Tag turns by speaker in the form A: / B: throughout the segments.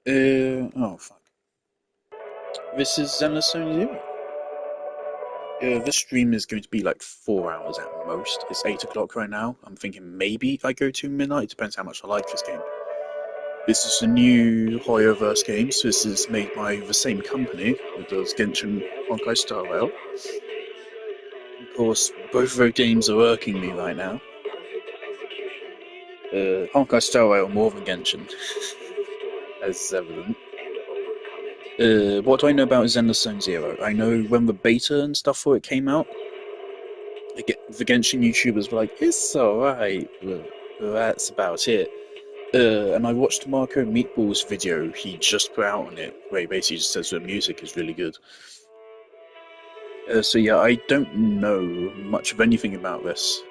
A: Oh fuck. This is Zenless Zone Zero. This stream is going to be like 4 hours at most. It's 8 o'clock right now. I'm thinking maybe I go to midnight. It depends how much I like this game. This is a new Hoyoverse game, so this is made by the same company that does Genshin Honkai Star Rail. Of course, both of those games are irking me right now. Honkai Star Rail more than Genshin, as is evident. What do I know about Zenless Zone Zero? I know when the beta and stuff for it came out, the Genshin YouTubers were like, "It's alright, but that's about it." And I watched Marco Meatball's video he just put out on it, where he basically just says the music is really good. So yeah, I don't know much of anything about this.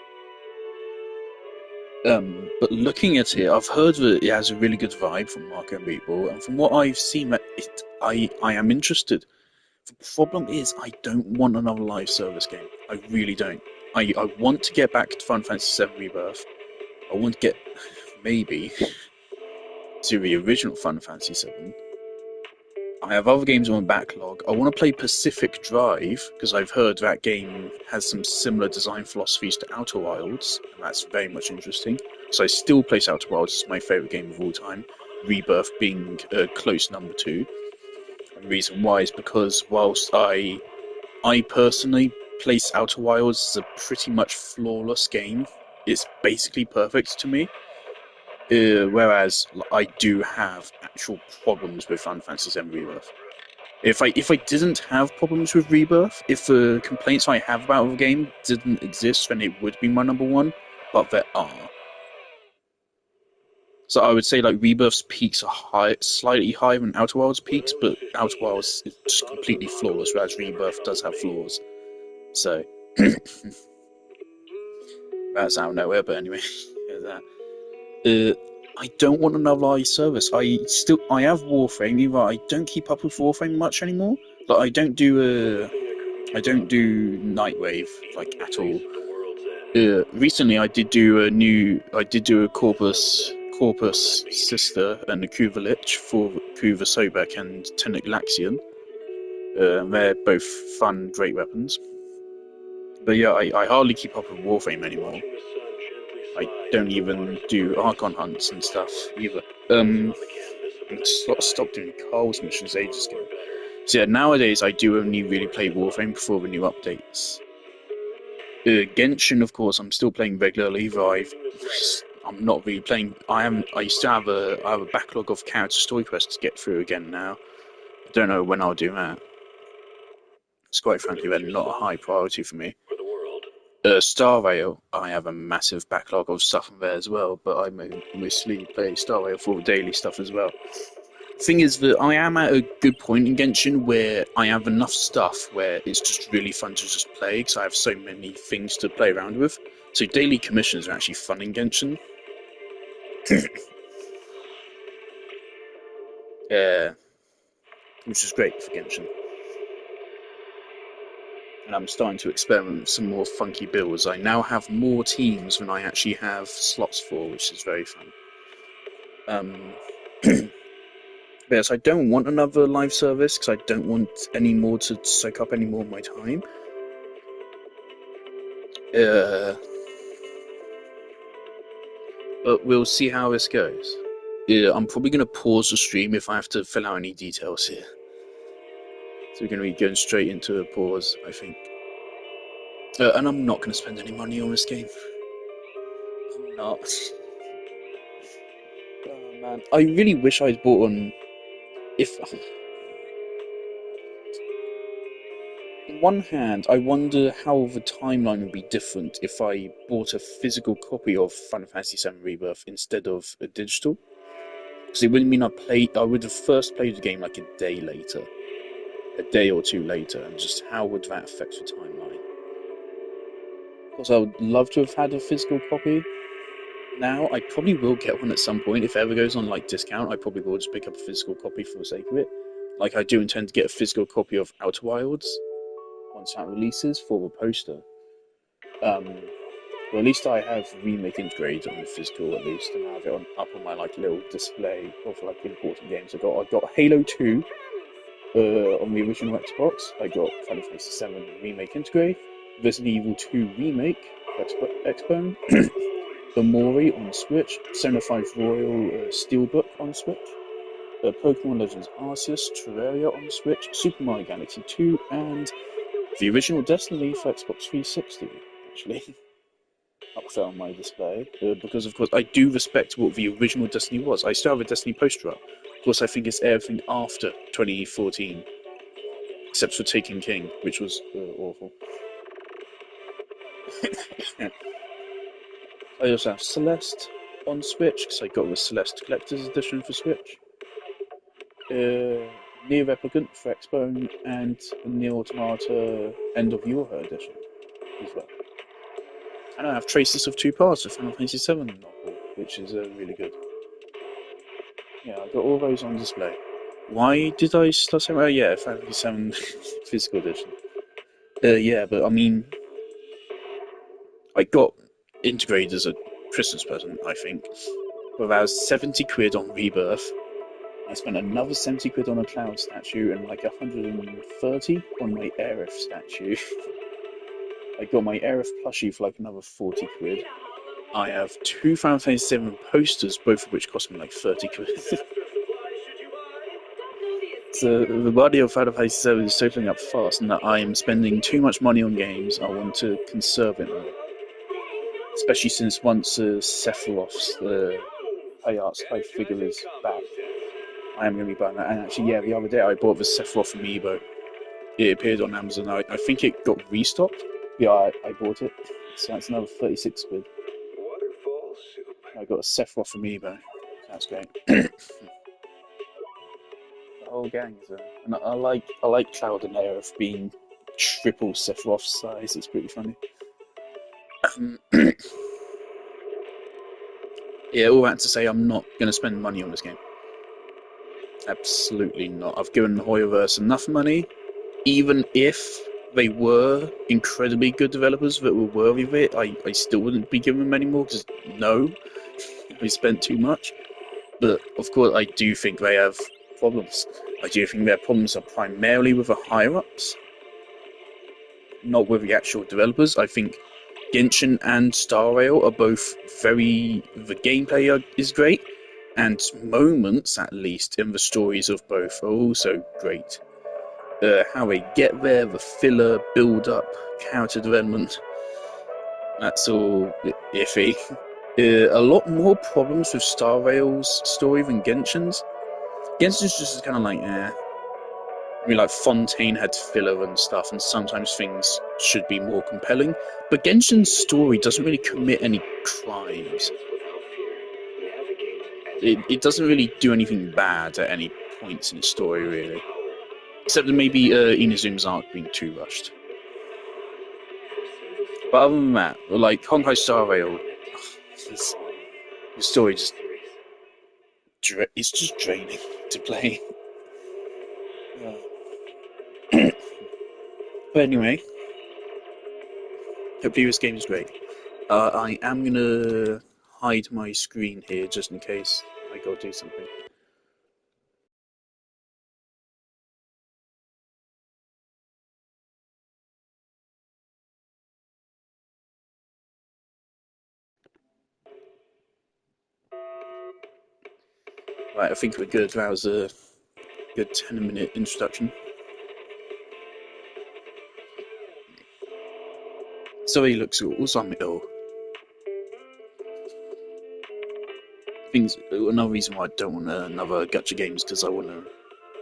A: But looking at it, I've heard that it has a really good vibe from Marco Meatball, and from what I've seen, I am interested. The problem is, I don't want another live service game. I really don't. I want to get back to Final Fantasy VII Rebirth. I want to get, maybe, to the original Final Fantasy VII. I have other games on my backlog. I want to play Pacific Drive, because I've heard that game has some similar design philosophies to Outer Wilds, and that's very much interesting. So I still place Outer Wilds as my favourite game of all time, Rebirth being a close number two. And the reason why is because whilst I personally place Outer Wilds as a pretty much flawless game. It's basically perfect to me. Whereas I do have actual problems with Final Fantasy VII Rebirth. If I didn't have problems with Rebirth, if the complaints I have about the game didn't exist, then it would be my number one. But there are. So I would say like Rebirth's peaks are slightly higher than Outer Wilds' peaks, but Outer Wilds is just completely flawless, whereas Rebirth does have flaws. So that's out of nowhere, but anyway, that. I don't want another live service. I have Warframe, either I don't keep up with Warframe much anymore. Like I don't do Nightwave like at all. Recently I did do a Corpus Sister and a Kuva Lich for Kuva Sobek and Tenic Laxian. They're both fun, great weapons. But yeah, I hardly keep up with Warframe anymore. I don't even do Archon hunts and stuff either. I stopped doing Carl's missions ages ago. So yeah, nowadays I do only really play Warframe before the new updates. Genshin, of course, I'm still playing regularly, though I'm not really playing. I used to have a backlog of character story quests to get through again now. I don't know when I'll do that. It's quite frankly, they're not a high priority for me. Star Rail, I have a massive backlog of stuff on there as well, but I mostly play Star Rail for daily stuff as well. Thing is that I am at a good point in Genshin where I have enough stuff where it's just really fun to just play because I have so many things to play around with. So daily commissions are actually fun in Genshin. uh, which is great for Genshin. And I'm starting to experiment with some more funky builds. I now have more teams than I actually have slots for, which is very fun. Um, yes, I don't want another live service because I don't want any more to soak up any more of my time. Uh, but we'll see how this goes. Yeah, I'm probably going to pause the stream if I have to fill out any details here. So we're going to be going straight into a pause, I think. And I'm not going to spend any money on this game. I'm not. Oh man, I really wish I'd bought one. If on one hand, I wonder how the timeline would be different if I bought a physical copy of Final Fantasy VII Rebirth instead of a digital. Because it wouldn't mean I would have first played the game like a day later, a day or two later, and just how would that affect the timeline? Because I would love to have had a physical copy. Now I probably will get one at some point if it ever goes on like discount. I probably will just pick up a physical copy for the sake of it. Like I do intend to get a physical copy of Outer Wilds once that releases for the poster. Um, Well, at least I have remake integrated on the physical, at least, and I have it up on my like little display of like important games. I got Halo 2 on the original Xbox. I got Final Fantasy 7 remake integrate, Resident Evil 2 remake for Xbone, the Mori on Switch, Persona 5 Royal Steelbook on Switch, Pokemon Legends Arceus Terraria on Switch, Super Mario Galaxy 2, and the original Destiny for Xbox 360. Actually, up there on my display because, of course, I do respect what the original Destiny was. I still have a Destiny poster up. Of course, I think it's everything after 2014, except for Taken King, which was awful. I also have Celeste on Switch because I got the Celeste Collector's Edition for Switch. Near Replicant for Xbone and Near Automata End of Your Edition as well. And I have Traces of Two Parts of Final Fantasy VII novel, which is really good. Yeah, I got all those on display. Why did I start saying? Oh yeah, Final Fantasy VII physical edition. Yeah, but I mean, I got integrated as a Christmas present, I think. For about 70 quid on Rebirth. I spent another 70 quid on a Cloud statue and like 130 on my Aerith statue. I got my Aerith plushie for like another 40 quid. I have two Final Fantasy VII posters, both of which cost me like 30 quid. So the body of Final Fantasy VII is totaling up fast, and that I am spending too much money on games. I want to conserve it more, especially since once Sephiroth's high figure is back, I am going to be buying that. And actually, yeah, the other day I bought the Sephiroth amiibo. It appeared on Amazon. I think it got restocked. Yeah, I bought it. So that's another 36 quid. I got a Sephiroth amiibo. That's great. The whole gang is there. And I like Cloud and Aerith being triple Sephiroth size. It's pretty funny. Yeah, all that to say, I'm not going to spend money on this game. Absolutely not. I've given Hoyoverse enough money, even if they were incredibly good developers that were worthy of it, I still wouldn't be giving them any more because no, we spent too much. But of course, I do think they have problems. I do think their problems are primarily with the higher ups, not with the actual developers. I think Genshin and Star Rail are both very. The gameplay is great, and moments, at least, in the stories of both are also great. How they get there, the filler, build up, character development, that's all iffy. A lot more problems with Star Rail's story than Genshin's. Genshin's just kind of like, eh. I mean, like Fontaine had filler and stuff, and sometimes things should be more compelling. But Genshin's story doesn't really commit any crimes. It doesn't really do anything bad at any points in its story, really. Except that maybe Inazuma's arc being too rushed. But other than that, like Honkai Star Rail, the story just it's just draining to play. But anyway, hopefully this game is great. I am gonna hide my screen here just in case I go do something. Right, I think we're good. That was a good 10-minute introduction. So he looks awesome. Oh, things. Another reason why I don't want another gacha game is because I want to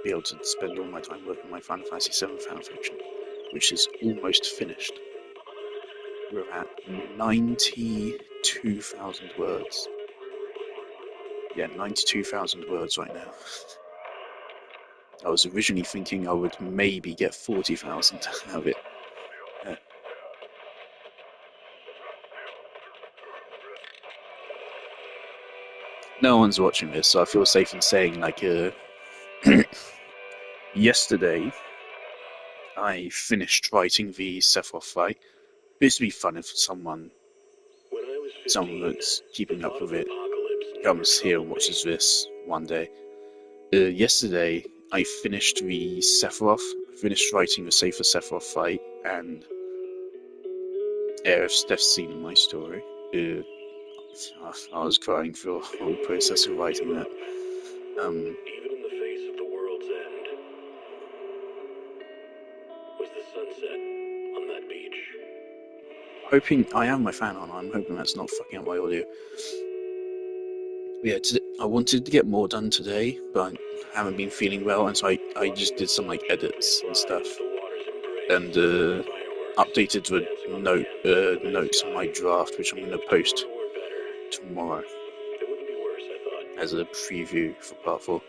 A: be able to spend all my time working on my Final Fantasy VII fanfiction, which is almost finished. We're at 92,000 words. Yeah, 92,000 words right now. I was originally thinking I would maybe get 40,000 out of it. Yeah. No one's watching this, so I feel safe in saying, like, yesterday I finished writing the Sephiroth fight. It used to be fun if someone someone that's keeping up with it comes here and watches this one day. Yesterday, I finished the Sephiroth, finished writing the Safer Sephiroth fight, and if Steph's seen my story, I was crying through the whole process of writing that.
B: Even in the face of the world's end, was the sunset on that beach.
A: Hoping I have my fan on. I'm hoping that's not fucking up my audio. Yeah, I wanted to get more done today, but I haven't been feeling well, and so I just did some like edits and stuff, and updated the notes on my draft, which I'm going to post tomorrow as a preview for part 4.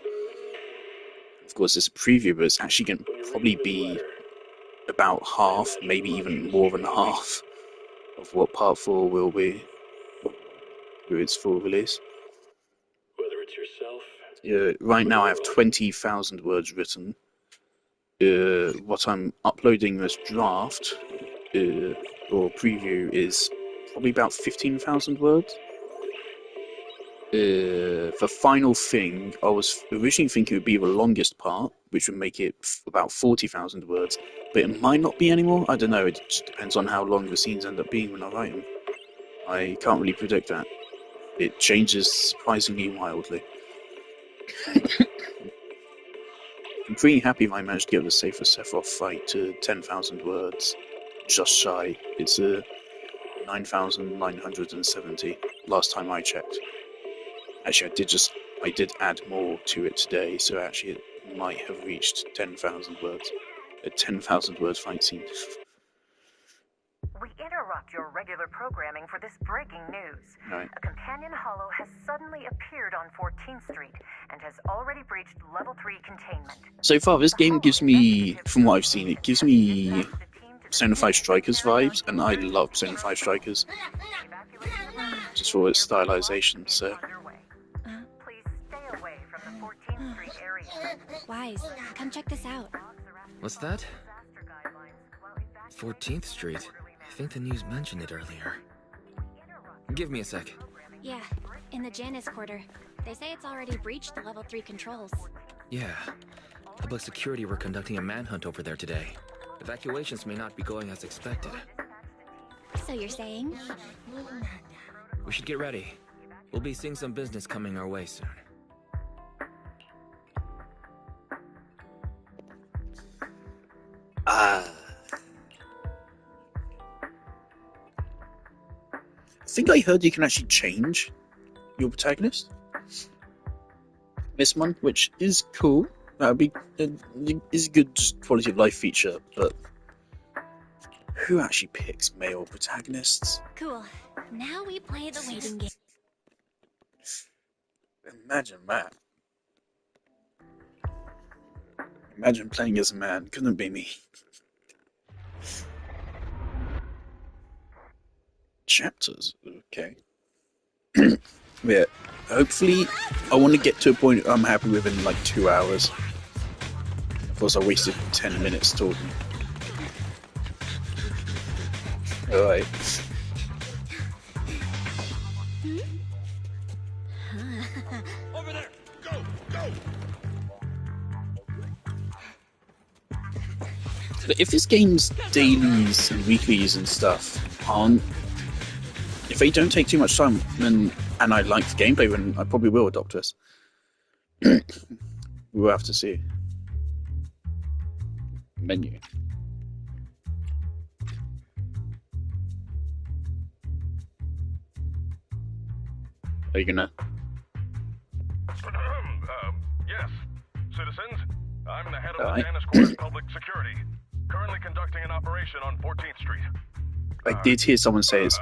A: Of course, it's a preview, but it's actually going to probably be about half, maybe even more than half, of what part 4 will be with its full release.
B: Whether it's yourself.
A: Right now I have 20,000 words written. What I'm uploading this draft or preview is probably about 15,000 words. The final thing, I was originally thinking it would be the longest part, which would make it about 40,000 words, but it might not be anymore. I don't know, it just depends on how long the scenes end up being when I write them. I can't really predict that. It changes surprisingly wildly. I'm pretty happy if I managed to get the Safer Sephiroth fight to 10,000 words. Just shy. It's 9,970 last time I checked. Actually, I did add more to it today, so actually it might have reached 10,000 words. A 10,000 word fight scene.
C: We interrupt your regular programming for this breaking news.
A: Right.
C: A companion hollow has suddenly appeared on 14th Street and has already breached level 3 containment.
A: So far, this game gives me, from what I've seen, it gives me Persona 5 Strikers vibes, and I love Persona 5 Strikers. Just for its stylization, so...
C: Please stay away from the 14th Street area.
D: Wise, come check this out.
E: What's that? 14th Street? I think the news mentioned it earlier. Give me a sec.
D: Yeah, in the Janus quarter. They say it's already breached the level 3 controls.
E: Yeah. Public security were conducting a manhunt over there today. Evacuations may not be going as expected.
D: So you're saying?
E: We should get ready. We'll be seeing some business coming our way soon.
A: I think I heard you can actually change your protagonist this month, which is cool. That would be is a good quality of life feature, but who actually picks male protagonists?
D: Cool. Now we play the waiting game.
A: Imagine that. Imagine playing as a man. Couldn't be me. Chapters. Okay. Yeah. Hopefully, I want to get to a point I'm happy with in like 2 hours. Of course, I wasted 10 minutes talking. Alright.
B: Over there! Go! Go!
A: If this game's dailies and weeklies and stuff aren't... If they don't take too much time, then, and I like the gameplay, then I probably will adopt this. We'll have to see. Menu. Are you gonna...
F: Yes. Citizens, I'm the head of
A: Alright.
F: the Janus Quarter's Public Security, currently conducting an operation on 14th Street.
A: I did hear someone say it's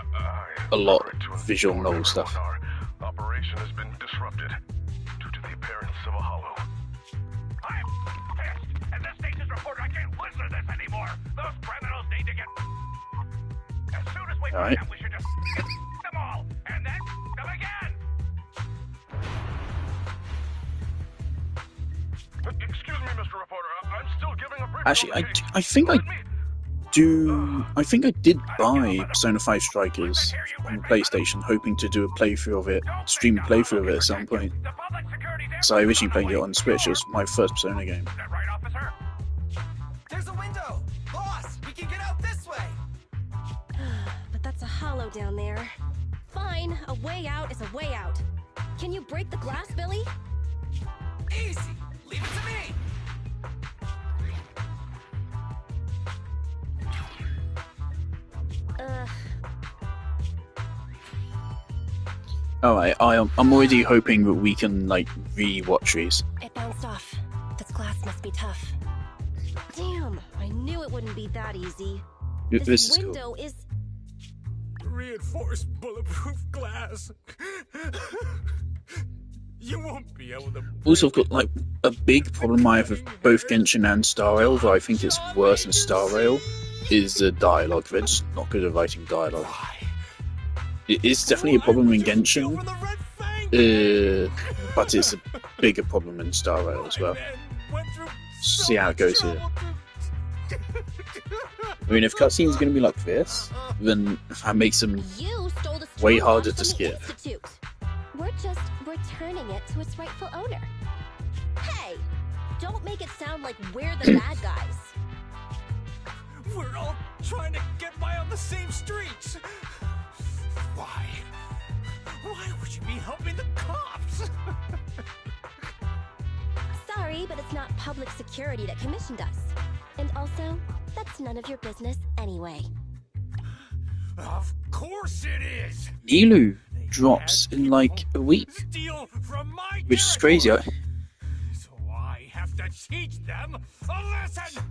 A: a lot of visual novel stuff.
F: Our operation has been disrupted due to the appearance of a hollow. I'm pissed, and the station's reporter, I can't listen to this anymore. Those criminals need to get... As soon as we find them, we should just get them all, and then them again. Excuse me, Mr. Reporter, I'm still giving a brief...
A: Actually, I think I I think I did buy Persona 5 Strikers on the PlayStation, hoping to do a playthrough of it, stream a playthrough of it at some point. So I originally played it on Switch. It was my first Persona game.
F: Right, officer?
G: There's a window! Boss, we can get out this way!
H: But that's a hollow down there. Fine, a way out is a way out. Can you break the glass, Billy?
G: Easy! Leave it to me!
A: Alright, I'm already hoping that we can, like, re-watch these.
H: It bounced off. This glass must be tough. Damn, I knew it wouldn't be that easy.
A: This is
H: window
A: cool.
H: is...
G: Reinforced bulletproof glass. You won't be able to...
A: Also, I've got, like, a big problem I have with both Genshin and Star Rail, though I think it's worse than Star Rail, is the dialogue. They're just not good at writing dialogue. It is definitely a problem in Genshin, but it's a bigger problem in Star Rail as well. See how it goes here. I mean, if cutscenes are going to be like this, then that makes them
H: You stole the
A: way
H: straw
A: harder
H: from
A: to
H: the
A: skip.
H: Institute. We're just returning it to its rightful owner. Hey, don't make it sound like we're the bad guys.
G: We're all trying to get by on the same streets. Why? Why would you be helping the cops?
H: Sorry, but it's not public security that commissioned us. And also, that's none of your business anyway.
G: Of course it is.
A: Nilu drops in like a week,
G: Steal from my
A: which is crazy.
G: So I have to teach them a lesson.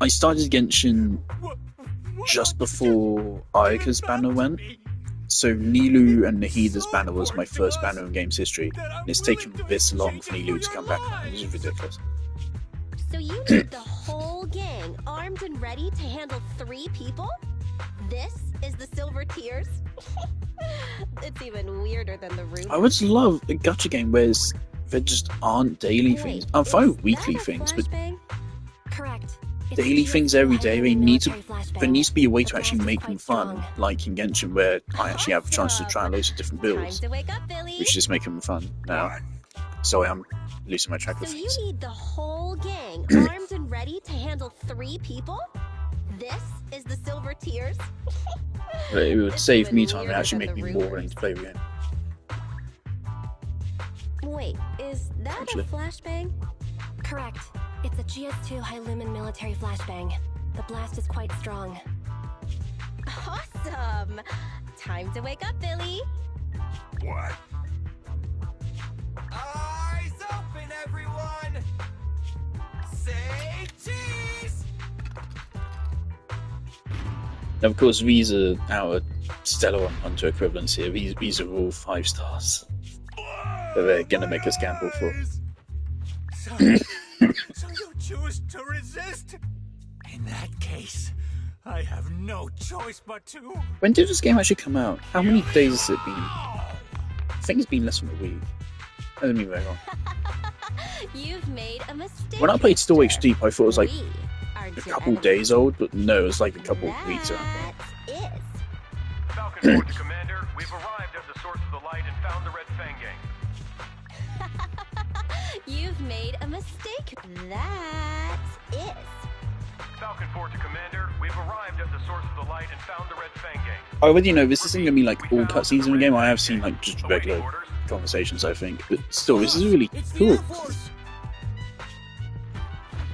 A: I started Genshin just before Ayaka's banner went, so Nilu and Nahida's banner was my first banner in game's history, and it's taken this long for Nilu to come back now. This is ridiculous.
H: So you need the whole gang armed and ready to handle 3 people? This is the Silver Tears? It's even weirder than the room.
A: I would love a gacha game where there just aren't daily things. I'm fine with weekly things, but
D: Correct.
A: daily things every day, there needs to be a way to actually make them fun, like in Genshin, where I actually have a chance to try loads of different
H: Time
A: builds,
H: to wake up, Billy.
A: which just make them fun now. So I'm losing my track of
H: So you
A: things.
H: need the whole gang armed and ready to handle 3 people? This is the Silver Tears?
A: But it would
H: It's
A: save
H: even
A: me time and
H: weirder
A: actually
H: than
A: make me
H: the
A: more willing to play the game.
H: Wait, is that
A: Actually.
H: a flashbang?
D: Correct. It's a GS2 high lumen military flashbang. The blast is quite strong.
H: Awesome! Time to wake up, Billy.
F: What?
G: Eyes open, everyone. Say cheese.
A: Now, of course, these are our Stellar and Hunter equivalents here. These are all 5 stars that they're gonna make us gamble for.
G: So you choose to resist? In that case, I have no choice but to.
A: When did this game actually come out? How many days has it been? I think it's been less than a week. I don't mean very long.
H: You've made a mistake.
A: When I played Still Wakes
H: Victor.
A: Deep, I thought it was like
H: We are
A: a
H: your
A: couple
H: enemies.
A: days old, but no, it was like a couple of weeks around.
H: That is.
B: Falcon 4 to Commander, we've arrived at the source of the light and found the Red Fang gang.
H: You've made a mistake. That is.
B: Falcon 4 to Commander, we've arrived at the source of the light and found the Red Fang gang.
A: I already know this isn't gonna be like all cutscenes in the game. I have seen like just regular conversations, I think, but still, this is really
G: It's the
A: cool.
G: Air Force.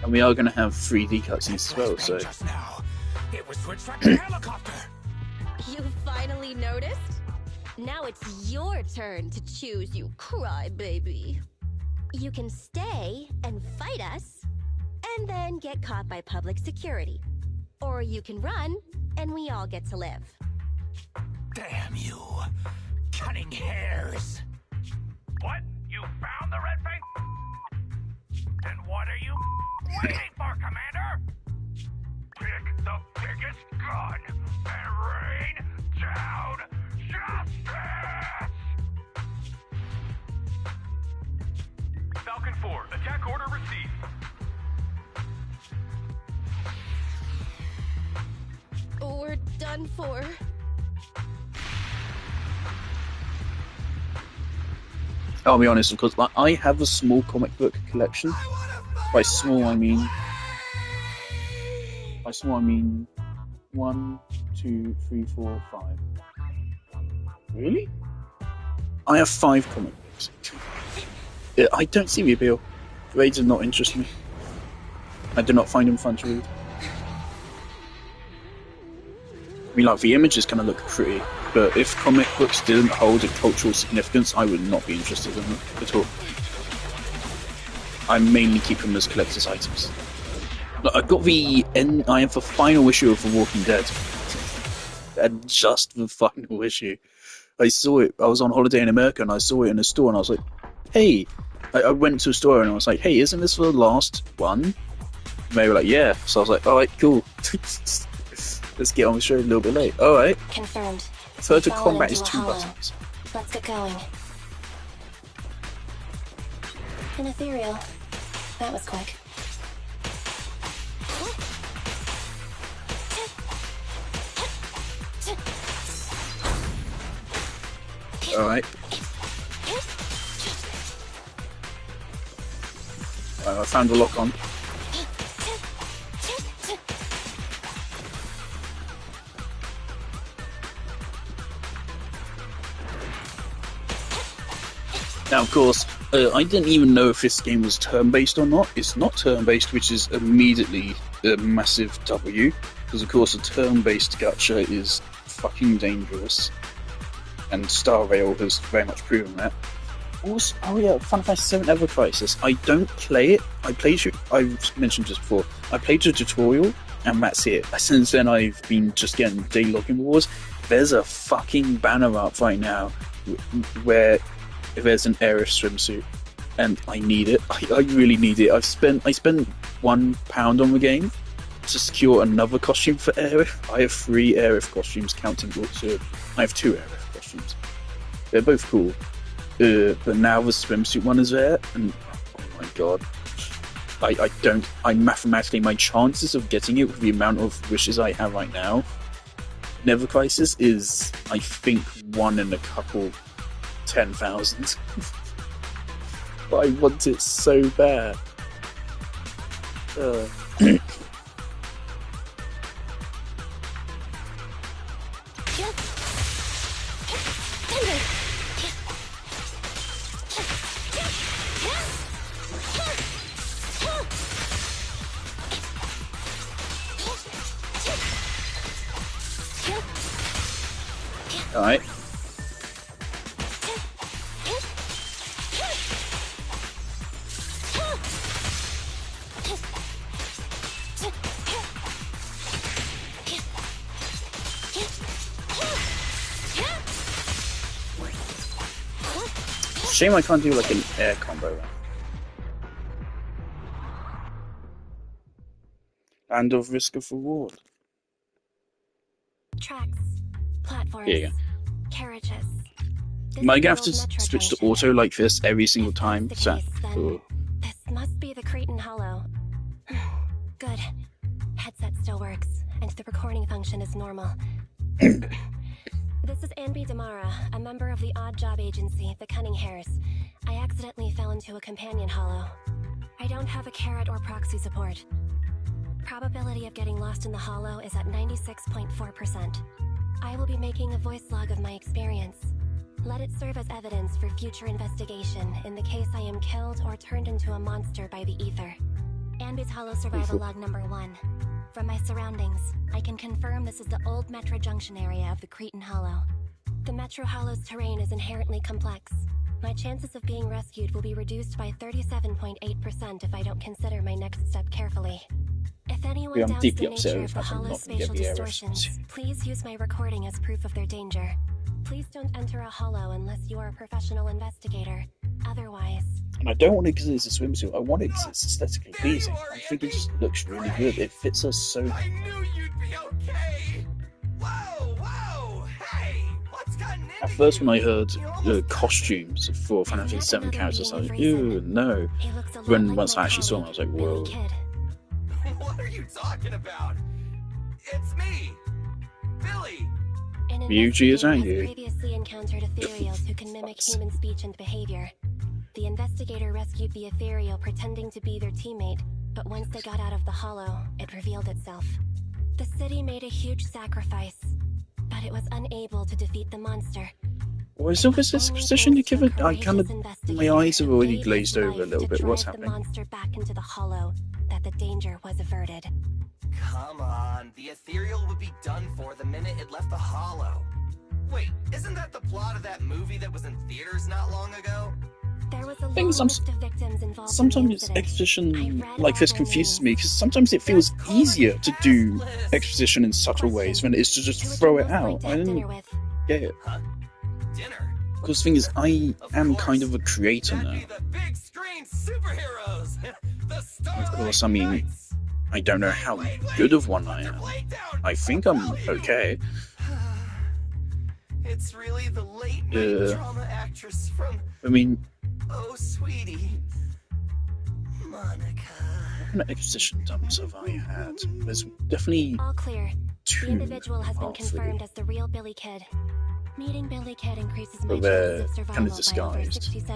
A: And we are gonna have 3D cutscenes as well, so
G: Just now, it was to attract a helicopter.
H: You finally noticed? Now it's your turn to choose, you crybaby. You can stay and fight us, and then get caught by public security. Or you can run, and we all get to live.
G: Damn you, cutting hairs.
F: What? You found the Red Fang? Then what are you waiting for, Commander? Pick the biggest gun and rain down justice!
B: Falcon 4, attack order received.
H: done for.
A: I'll be honest, because like, I have a small comic book collection. By small, I mean 1, 2, 3, 4, 5. Really? I have 5 comic books. I don't see the appeal. Raids do not interest me. I do not find them fun to read. I mean, like, the images kind of look pretty, but if comic books didn't hold a cultural significance, I would not be interested in them at all. I mainly keep them as collector's items. Look, I've got I have the final issue of The Walking Dead. And just the final issue. I saw it, I was on holiday in America and I saw it in a store and I was like, hey, I went to a store and I was like, hey, isn't this the last one? And they were like, yeah. So I was like, alright, cool. Let's get on the show a little bit late. Alright.
D: Confirmed.
A: Third to
D: Fallen
A: combat is
D: into
A: 2
D: a hollow.
A: buttons.
D: Let's get going. An ethereal. That was quick.
A: Alright. I found the lock on. Now, of course, I didn't even know if this game was turn-based or not. It's not turn-based, which is immediately a massive W, because of course a turn-based gacha is fucking dangerous, and Star Rail has very much proven that. Also, oh yeah, Final Fantasy VII Ever Crisis. I don't play it. I've mentioned just before, I played the tutorial, and that's it. Since then, I've been just getting daily login rewards. There's a fucking banner up right now where there's an Aerith swimsuit, and I need it. I really need it. I spent £1 on the game to secure another costume for Aerith. I have 3 Aerith costumes, counting Sword. I have 2 Aerith costumes. They're both cool. But now the swimsuit one is there, and oh my god. Mathematically, my chances of getting it with the amount of wishes I have right now, Never Crisis is, I think, 1 in a couple 10,000. But I want it so bad. Alright. Shame I can't do like an air combo. And of risk of reward.
D: Tracks, platforms,
A: Here you go.
D: carriages. This
A: Might
D: is the
A: have to
D: old metro
A: switch to
D: junction.
A: auto like this every single
D: If
A: time.
D: that's
A: So,
D: the case, then this must be the Cretan Hollow. Good. Headset still works, and the recording function is normal. This is Anby Damara, a member of the odd job agency, the Cunning Hares. I accidentally fell into a companion hollow. I don't have a carrot or proxy support. Probability of getting lost in the hollow is at 96.4%. I will be making a voice log of my experience. Let it serve as evidence for future investigation in the case I am killed or turned into a monster by the ether. Anby's Hollow Survival Log number 1. From my surroundings, I can confirm this is the old Metro Junction area of the Cretan Hollow. The Metro Hollow's terrain is inherently complex. My chances of being rescued will be reduced by 37.8% if I don't consider my next step carefully. If anyone
A: I'm
D: doubts
A: deeply
D: the
A: upset
D: nature
A: with
D: of the
A: the fact I'm
D: Hollow's
A: not gonna get
D: spatial
A: the air
D: distortions,
A: reference.
D: please use my recording as proof of their danger. Please don't enter a hollow unless you are a professional investigator. Otherwise...
A: and I don't want it because it's a swimsuit. I want it because it's aesthetically pleasing. I think it just looks really good. It fits us so.
G: I knew you'd be okay. Whoa, whoa, hey, what's gotten into
A: At first, when I heard
G: You
A: the
G: almost-
A: costumes for Final Fantasy VII characters, I was like,
D: Reason.
A: ew, no.
D: He looks a lot
A: When
D: like
A: once
D: my
A: I actually saw him, I was like,
D: colleague, Billy
A: whoa.
D: Kidd.
G: What are you talking about? It's me. Billy!
D: An
A: Ryuji, is that
D: investigator
A: you?
D: has previously encountered ethereals who can mimic human speech and behavior. The investigator rescued the ethereal pretending to be their teammate, but once they got out of the hollow, it revealed itself. The city made a huge sacrifice, but it was unable to defeat the monster.
A: Why is all this exposition you give it? I kind of, my eyes have already glazed over a little bit. What's happening?
D: The monster back into the hollow, that the danger was averted.
I: Come on, the ethereal would be done for the minute it left the hollow. Wait, isn't that the plot of that movie that was in theaters not long ago?
D: There was a
A: Thing is,
D: long list of victims involved in the
A: sometimes
D: incident.
A: exposition
D: I read
A: like
D: all
A: this
D: their
A: confuses
D: names.
A: me because sometimes it feels
I: Let's call it
A: easier to do
I: classless.
A: exposition in subtle ways than it is to just
D: Who would
A: throw
D: you
A: it
D: most like
A: out.
D: to
A: I
D: have
A: didn't
D: dinner with?
A: get it.
I: Huh? Dinner?
A: Because the thing is, I
I: Of
A: am
I: course.
A: kind of a creator
I: That'd
A: now.
I: be the big screen superheroes! The Starlight
A: Of course, I mean,
I: Knights!
A: I don't know how good of one I am.
I: Lay down!
A: I think I'm
I: I'll tell you.
A: okay.
I: It's really the late night
A: Yeah.
I: drama actress from
A: I mean,
I: Oh Sweetie. Monica.
A: what kind of exposition dumps have I had? There's definitely
D: All clear. The
A: 2
D: individual has been
A: or 3.
D: confirmed as the real Billy Kid. Meeting Billy Kid increases my
A: But they're
D: chances of
A: kind of
D: survival by over
A: disguised, and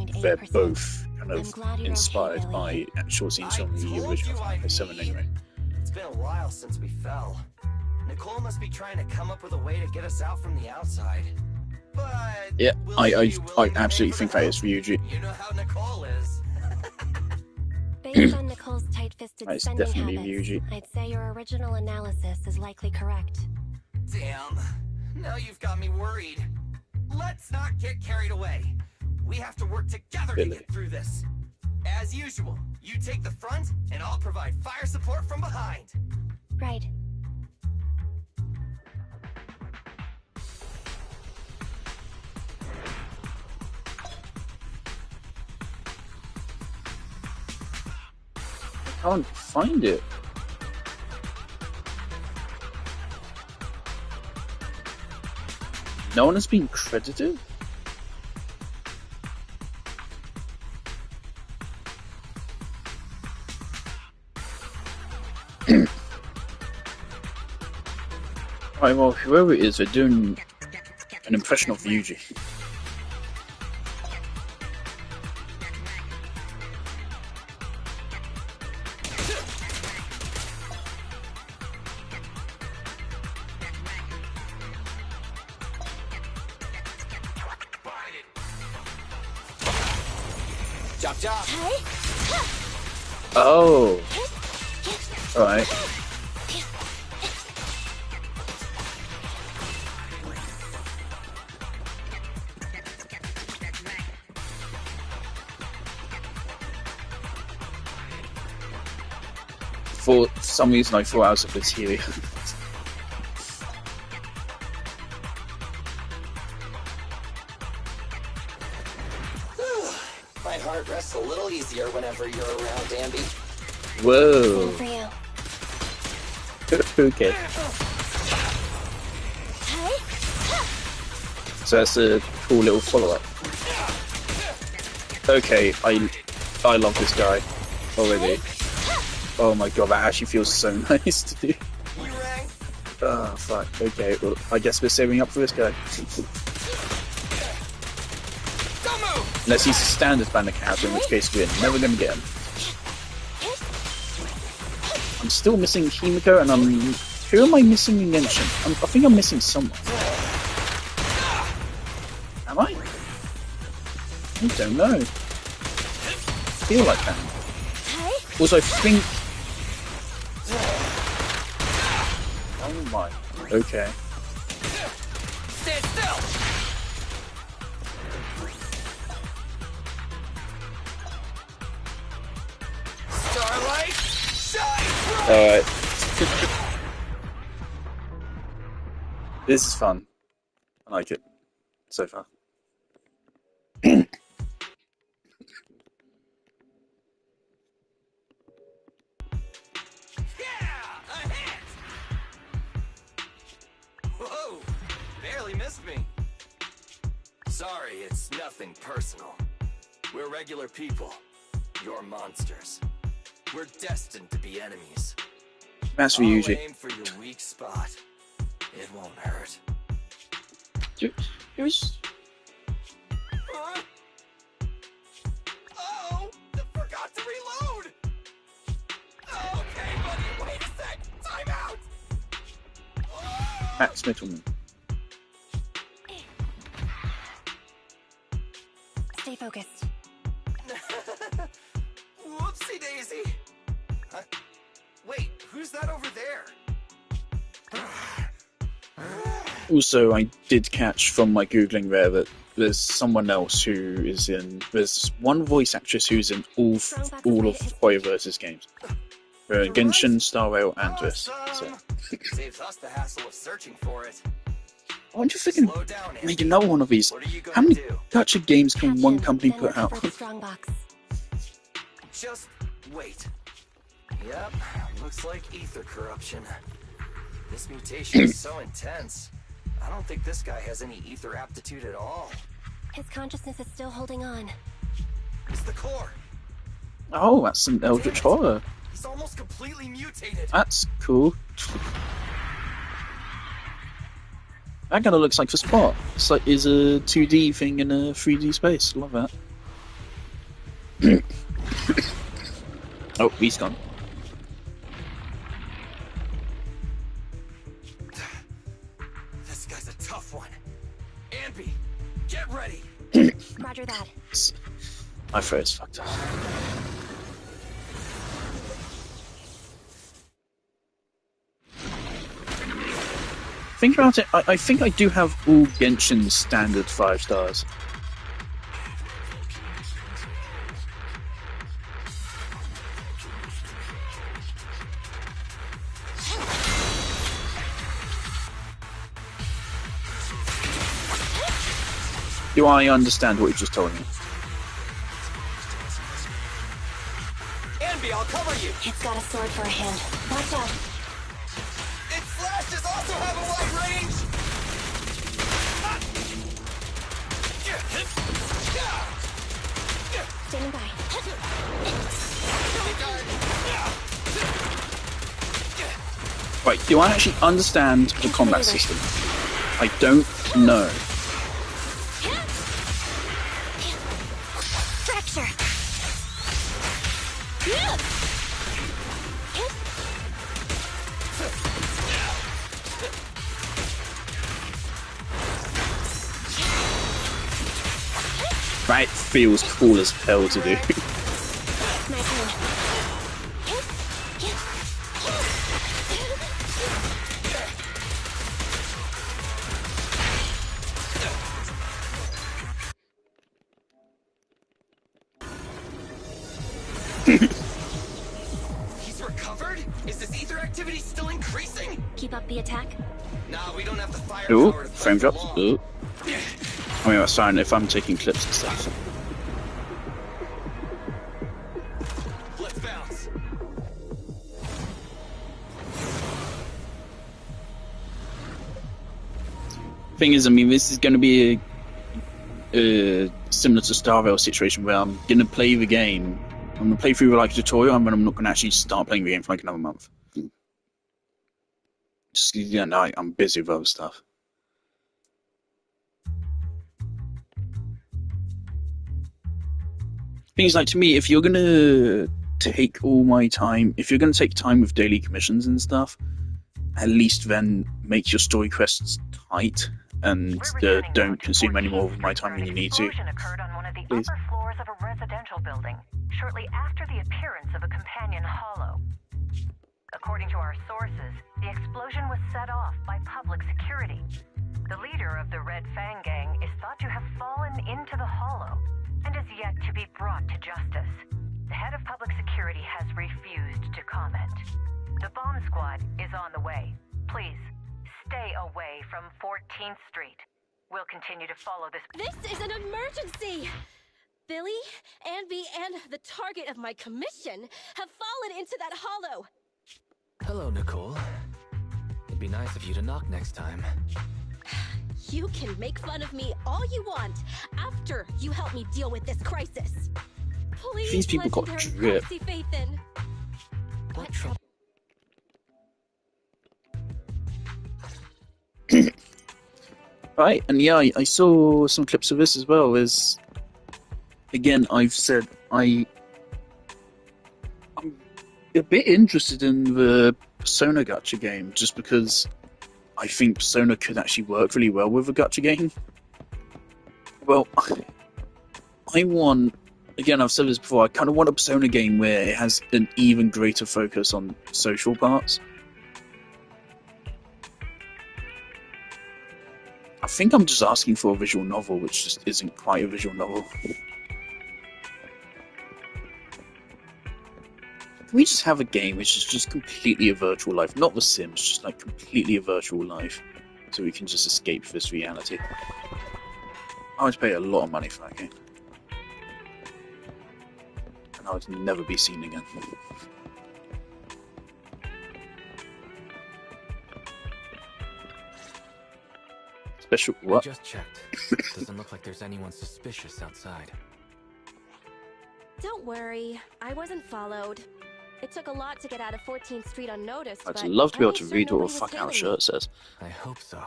D: 67.8%.
A: they're both kind
D: I'm
A: of
D: glad you're
A: inspired
D: okay, Billy.
A: by short scenes from the
I: I told
A: original
I: you I
A: Final 7
I: need-
A: anyway.
I: It's been a while since we fell. Nicole must be trying to come up with a way to get us out from the outside. But
A: Yeah,
I: will
A: I
I: she be
A: I
I: willing to pay
A: absolutely
I: for
A: think
I: the
A: that is
I: help?
A: Ryuji.
I: You know how Nicole is.
D: Based on Nicole's tight-fisted
A: That is
D: spending
A: definitely
D: habits,
A: Ryuji.
D: I'd say your original analysis is likely correct.
I: Damn. Now you've got me worried. Let's not get carried away. We have to work together
A: Billy.
I: to get through this. As usual, you take the front, and I'll provide fire support from behind.
D: Right.
A: I can't find it. No one has been credited? Right, well, whoever it is, they're doing an impression of Ryuji.
I: Chop chop.
A: Oh! Alright. For some reason I thought I was a bit here.
I: My heart rests a little easier whenever you're around, Andy.
A: Whoa.
D: For you.
A: Okay. So that's a cool little follow-up. Okay, I love this guy already. Oh my god, that actually feels so nice to do.
I: You rang?
A: Oh fuck. Okay, well I guess we're saving up for this guy.
I: Don't move!
A: Unless he's a standard banner character, in which case we're never gonna get him. I'm still missing Himiko, and who am I missing against him? I think I'm missing someone. Am I? I don't know. I feel like that. Also, I think. Oh my. Okay.
I: Stand still! Starlight, shine bright!
A: Alright. This is fun. I like it so far.
I: Yeah! A hit! Whoa! Barely missed me. Sorry, it's nothing personal. We're regular people. You're monsters. We're destined to be enemies.
A: That's
I: I'll
A: Ryuji.
I: aim for your weak spot. It won't hurt.
A: It was.
I: Huh? Oh! I forgot to reload! Okay, buddy, wait a sec! Time out!
A: Max Middleman.
D: Stay focused.
I: Whoopsie daisy! Huh? Wait, who's that over there?
A: Also, I did catch from my googling there that there's someone else who is in. There's one voice actress who's in all of Hoyoverse's games. Genshin, Star Rail, and this. So.
I: Saves us the hassle of searching for it.
A: I wonder if they can
I: Slow down,
A: make
I: Andy.
A: another one of these.
I: What are you
A: How
I: gonna
A: many
I: do?
A: gacha games can one company
D: Then
A: put out?
D: recover the strongbox.
I: Just wait. Yep, looks like ether corruption. This mutation is so intense. I don't think this guy has any ether aptitude at all.
D: His consciousness is still holding on.
I: It's the core.
A: Oh, that's some Eldritch Horror.
I: He's almost completely mutated.
A: That's cool. That kind of looks like the Spot. It's like is a 2D thing in a 3D space. Love that. Oh, he's gone.
I: This guy's a tough one. Anby, get ready.
D: Roger that.
A: My throat's fucked up. Think about it, I think I do have all Genshin's standard 5 stars. Do I understand what you just told me?
I: Anby, I'll cover you.
D: It's got a sword for a hand. Watch out.
I: Its flashes also have a wide range.
D: Standing by.
A: Right, do I actually understand the combat system? I don't know.
D: Fracture.
A: That feels cool as hell to do.
D: My turn.
I: He's recovered? Is this ether activity still increasing?
D: Keep up the attack.
I: Nah, we don't have the firepower
A: Ooh,
I: to fight
A: frame
I: for
A: drops.
I: long.
A: Ooh. I mean, that's fine if I'm taking clips and stuff.
I: Let's bounce.
A: Thing is, I mean, this is going to be a similar to Star Rail situation where I'm going to play the game. I'm going to play through like a tutorial, and then I'm not going to actually start playing the game for like another month. Just I'm busy with other stuff. Things like, to me, if you're gonna take all my time, if you're gonna take time with daily commissions and stuff, at least then make your story quests tight and don't consume any more of my time than you need to.
C: An explosion occurred on one of the
A: Please.
C: upper floors of a residential building shortly after the appearance of a companion hollow. According to our sources, the explosion was set off by public security. The leader of the Red Fang Gang is thought to have fallen into the hollow and is yet to be brought to justice. The head of public security has refused to comment. The bomb squad is on the way. Please, stay away from 14th Street. We'll continue to follow this.
H: This is an emergency! Billy, Anby, and the target of my commission have fallen into that hollow.
E: Hello, Nicole. It'd be nice of you to knock next time.
H: You can make fun of me all you want after you help me deal with this crisis. Please,
A: These people got
H: legendary
A: drip.
H: proxy Phaethan.
E: What trouble?
A: Right, and yeah, I saw some clips of this as well. As again, I've said I'm a bit interested in the Persona gacha game just because I think Persona could actually work really well with a gacha game. Well, I want, again, I've said this before, I kind of want a Persona game where it has an even greater focus on social parts. I think I'm just asking for a visual novel, which just isn't quite a visual novel. Can we just have a game which is just completely a virtual life? Not The Sims, just like completely a virtual life. So we can just escape this reality. I would pay a lot of money for that game. And I would never be seen again. Special
E: I
A: what?
E: just checked. Doesn't look like there's anyone suspicious outside.
H: Don't worry, I wasn't followed. It took a lot to get out of 14th Street unnoticed,
A: I'd
H: but
A: love to be
H: I
A: able
H: made
A: to
H: sure
A: read what
H: nobody
A: the
H: was
A: fuck our
H: tailing me.
A: shirt says.
E: I hope so.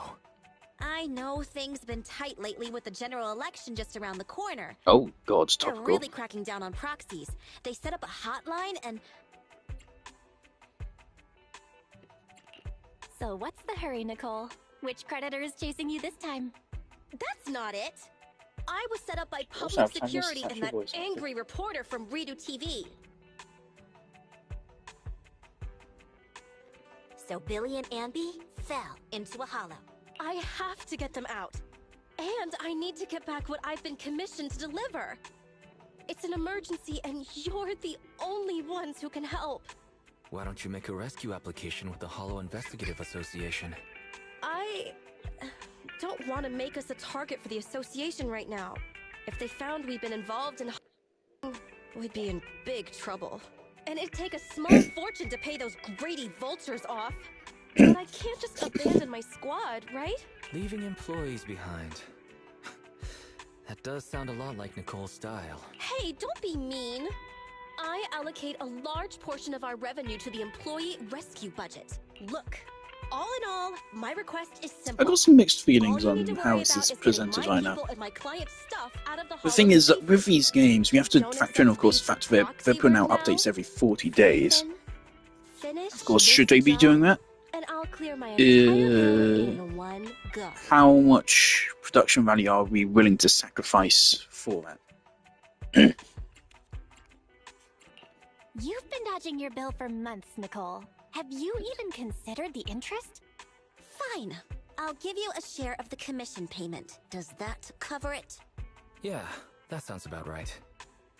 J: I know things been tight lately with the general election just around the corner.
A: Oh god,
J: They're
A: topical.
J: really cracking down on proxies. They set up a hotline and...
D: So what's the hurry, Nicole? Which creditor is chasing you this time?
H: That's not it. I was set up by
A: Also,
H: public
A: I've found this
H: security and
A: sexual
H: that
A: voice actor.
H: angry reporter from Redo TV.
J: So Billy and Amby fell into a hollow.
H: I have to get them out. And I need to get back what I've been commissioned to deliver. It's an emergency and you're the only ones who can help.
E: Why don't you make a rescue application with the Hollow Investigative Association?
H: I don't want to make us a target for the association right now. If they found we'd been involved in we'd be in big trouble. And it'd take a small fortune to pay those greedy vultures off. But I can't just abandon my squad, right?
E: Leaving employees behind. That does sound a lot like Nicole's style.
H: Hey, don't be mean. I allocate a large portion of our revenue to the employee rescue budget. Look, all in all, my request is simple.
A: I got some mixed
H: All
A: feelings
H: you
A: on
H: need to
A: how
H: worry
A: this
H: about
A: is
H: getting
A: presented
H: my
A: right now.
H: people and my client's stuff out of the
A: The thing is that
H: Hollow
A: with these games, we have to
H: Jonas
A: factor in, of
H: says
A: course, the fact that they're putting out
H: proxy work
A: updates
H: now?
A: every 40 days.
H: Then finish
A: Of course,
H: this
A: should they be
H: job,
A: doing that?
H: And I'll clear my entire bill in one go.
A: How much production value are we willing to sacrifice for that?
D: You've been dodging your bill for months, Nicole. Have you even considered the interest?
J: Fine. I'll give you a share of the commission payment. Does that cover it?
E: Yeah, that sounds about right.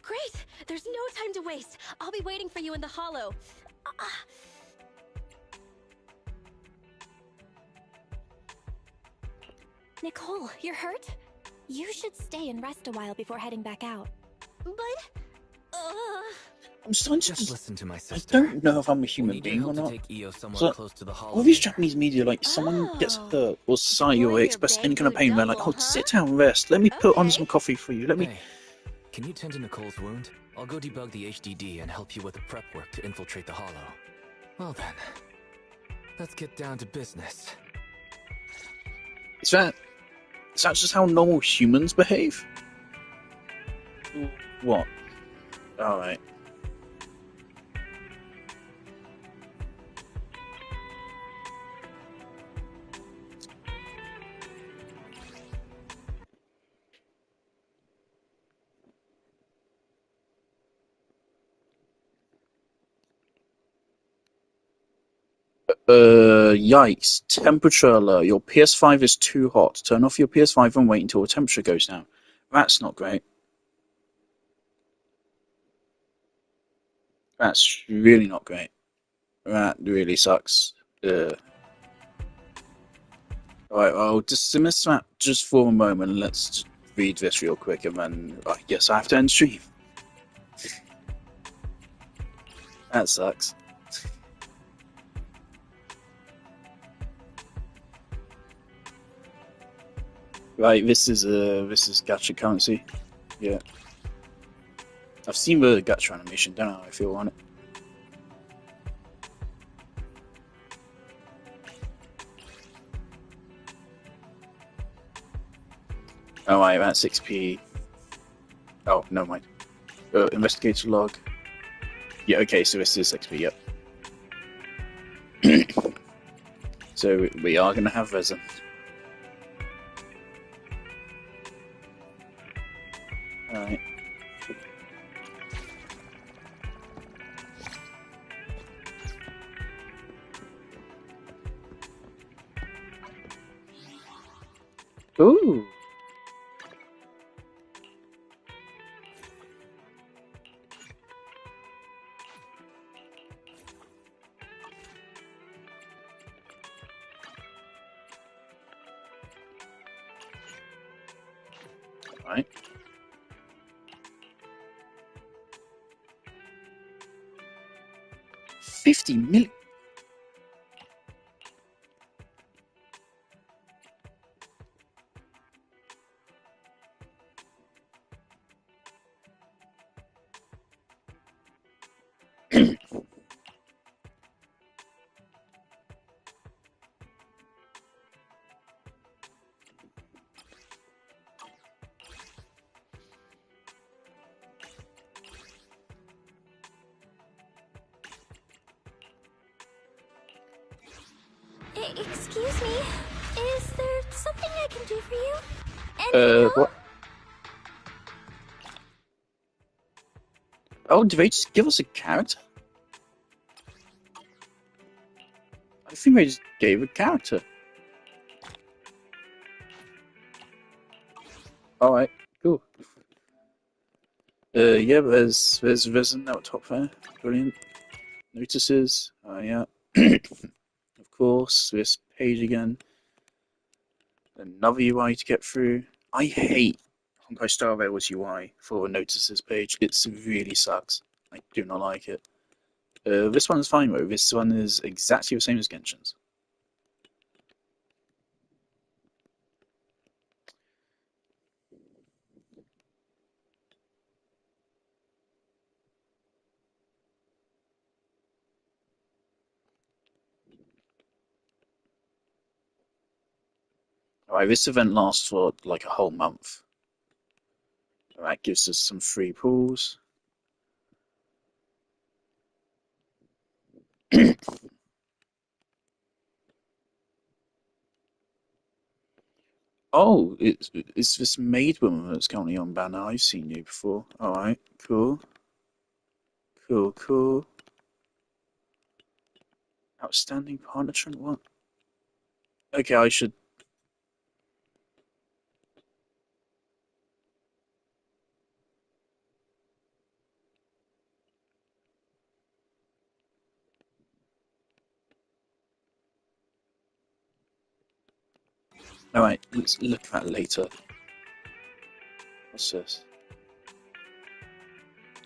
H: Great! There's no time to waste. I'll be waiting for you in the Hollow.
D: Nicole, you're hurt? You should stay and rest a while before heading back out.
H: But...
A: I'm starting to
E: Just listen to my
A: I
E: sister.
A: don't know if I'm a
E: We'll
A: human
E: need your
A: being or
E: help to
A: not.
E: take Io somewhere
A: So,
E: close to the Hollow.
A: all these Japanese media, like, someone gets
H: Oh.
A: hurt or society or
H: Pulling your
A: express any
H: bang
A: kind of
H: boot
A: pain, they're like,
H: double,
A: oh, sit
H: huh?
A: down and rest. Let me put on
H: Okay.
A: some coffee for you. Let me...
E: Hey, can you tend to Nicole's wound? I'll go debug the HDD and help you with the prep work to infiltrate the Hollow. Well then, let's get down to business.
A: Is that just how normal humans behave? What? Alright. Yikes. Temperature alert. Your PS5 is too hot. Turn off your PS5 and wait until the temperature goes down. That's not great. That's really not great. That really sucks. Alright, I'll dismiss that just for a moment. Let's just read this real quick and then I guess I have to end stream. That sucks. Right, this is gacha currency. Yeah. I've seen the gacha animation, don't know how I feel on it. Oh, right, that's 6p. Oh, no mind. Investigator log. Yeah, okay, so this is 6p, yep. So we are going to have resin. Alright. Ooh! Right. $50 million.
J: Excuse me. Is there something I can do for you? Anything else?
A: What? Oh, did they just give us a character? I think they just gave a character. Alright, cool. Yeah, there's resin out top there. Brilliant. Notices. Oh, yeah. Of course, this page again. Another UI to get through. I hate Honkai Star Rail's UI for a notices page. It really sucks. I do not like it. This one's fine though. This one is exactly the same as Genshin's. Alright, this event lasts for like a whole month. Alright, gives us some free pools. Oh, it's this maid woman that's currently on banner. I've seen you before. Alright, cool. Cool, cool. Outstanding partner trend, what? Okay, I should. Alright, let's look at that later. What's this?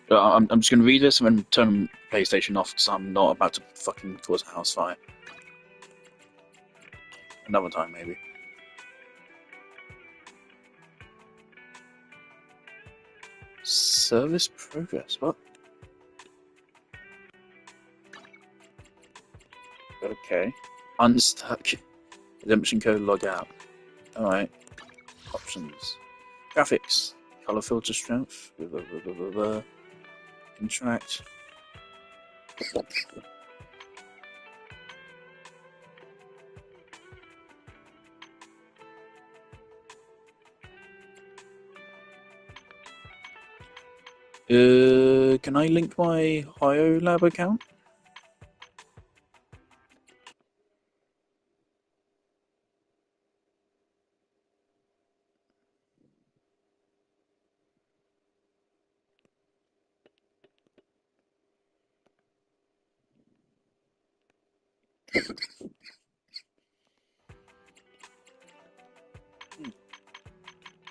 A: I'm just gonna read this and then turn PlayStation off because I'm not about to fucking cause a house fire. Another time, maybe. Service progress, what? Okay. Unstuck. Redemption code log out. Alright. Options. Graphics. Color filter strength. Blah, blah, blah, blah, blah. Interact. Can I link my HioLab account?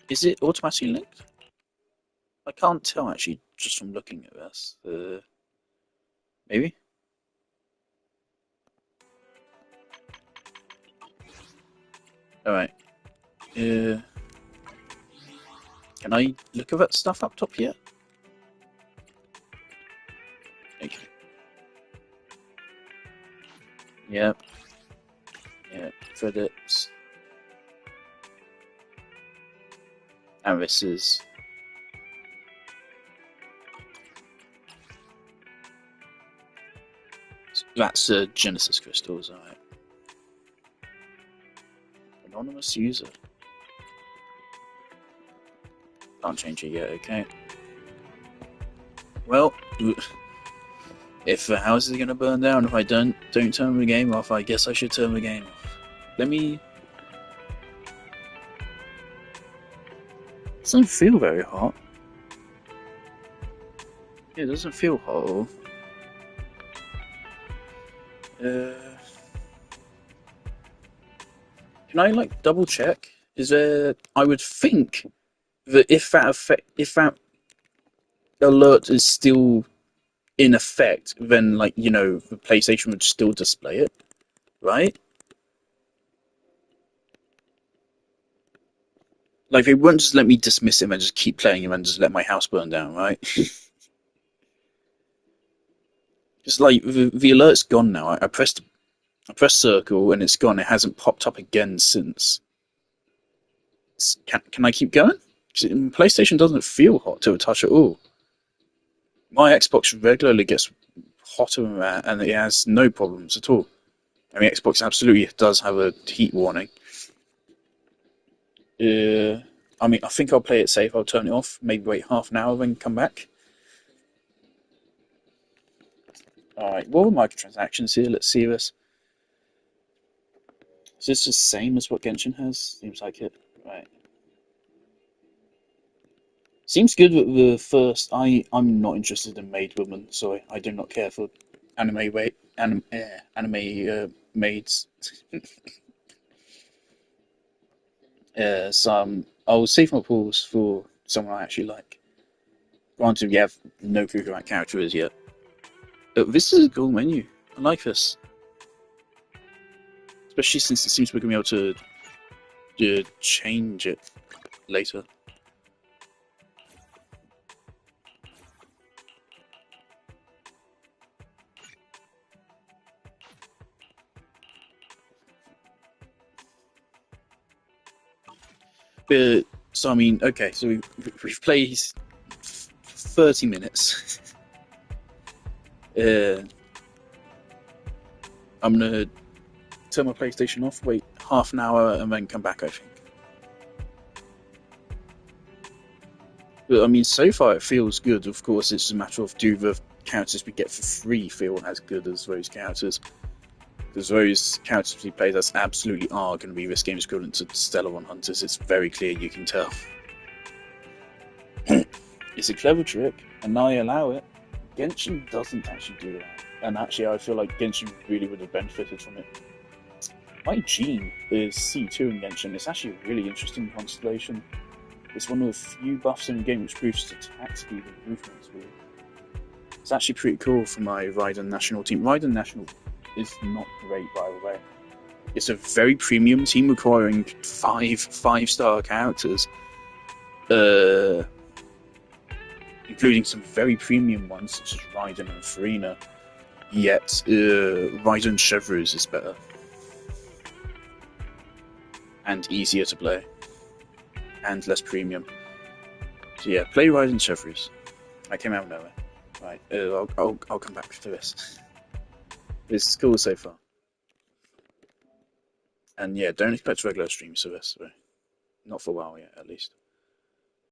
A: Is it automatically linked? I can't tell actually, just from looking at this. Maybe? Alright. Can I look at that stuff up top yet? Okay. Yep. Yep. Credits. And this is... That's Genesis crystals, alright. Anonymous user. Can't change it yet, okay. Well, if the house is gonna burn down if I don't turn the game off, I guess I should turn the game off. Let me... It doesn't feel very hot. Yeah, it doesn't feel hot. Can I like double check? Is there? I would think that if that alert is still in effect, then like the PlayStation would still display it, right? Like they wouldn't just let me dismiss him and just keep playing him and just let my house burn down, right? Just like the alert's gone now. I pressed circle and it's gone. It hasn't popped up again since. Can I keep going? PlayStation doesn't feel hot to a touch at all. My Xbox regularly gets hotter than that, and it has no problems at all. I mean, Xbox absolutely does have a heat warning. I mean, I think I'll play it safe. I'll turn it off. Maybe wait half an hour, then come back. All right. What are microtransactions here? Let's see this. Is this the same as what Genshin has? Seems like it. Right. Seems good with the first. I'm not interested in maid women, so I do not care for anime maids. I'll save my pause for someone I actually like. Granted, we have no clue who that character is yet. This is a cool menu. I like this. Especially since it seems we're going to be able to change it later. So I mean, okay, so we've played 30 minutes. I'm gonna turn my PlayStation off, wait half an hour, and then come back, I think. But I mean, so far it feels good. Of course, it's a matter of do the characters we get for free feel as good as those characters. Because those characters we play that absolutely are going to be this game's equivalent to Stellar 1 Hunters. It's very clear, you can tell. It's a clever trick, and I allow it. Genshin doesn't actually do that. And actually, I feel like Genshin really would have benefited from it. My Gene is C2 in Genshin. It's actually a really interesting constellation. It's one of the few buffs in the game which boosts attack speed and movement speed. It's actually pretty cool for my Raiden National team. Raiden National is not great, by the way. It's a very premium team requiring five-star characters, including some very premium ones such as Raiden and Farina. Yet Raiden Chevreuse is better and easier to play and less premium. So yeah, play Raiden Chevreuse. I came out of nowhere. Right, I'll come back to this. This is cool so far. And yeah, don't expect regular streams of this. Not for a while yet, at least.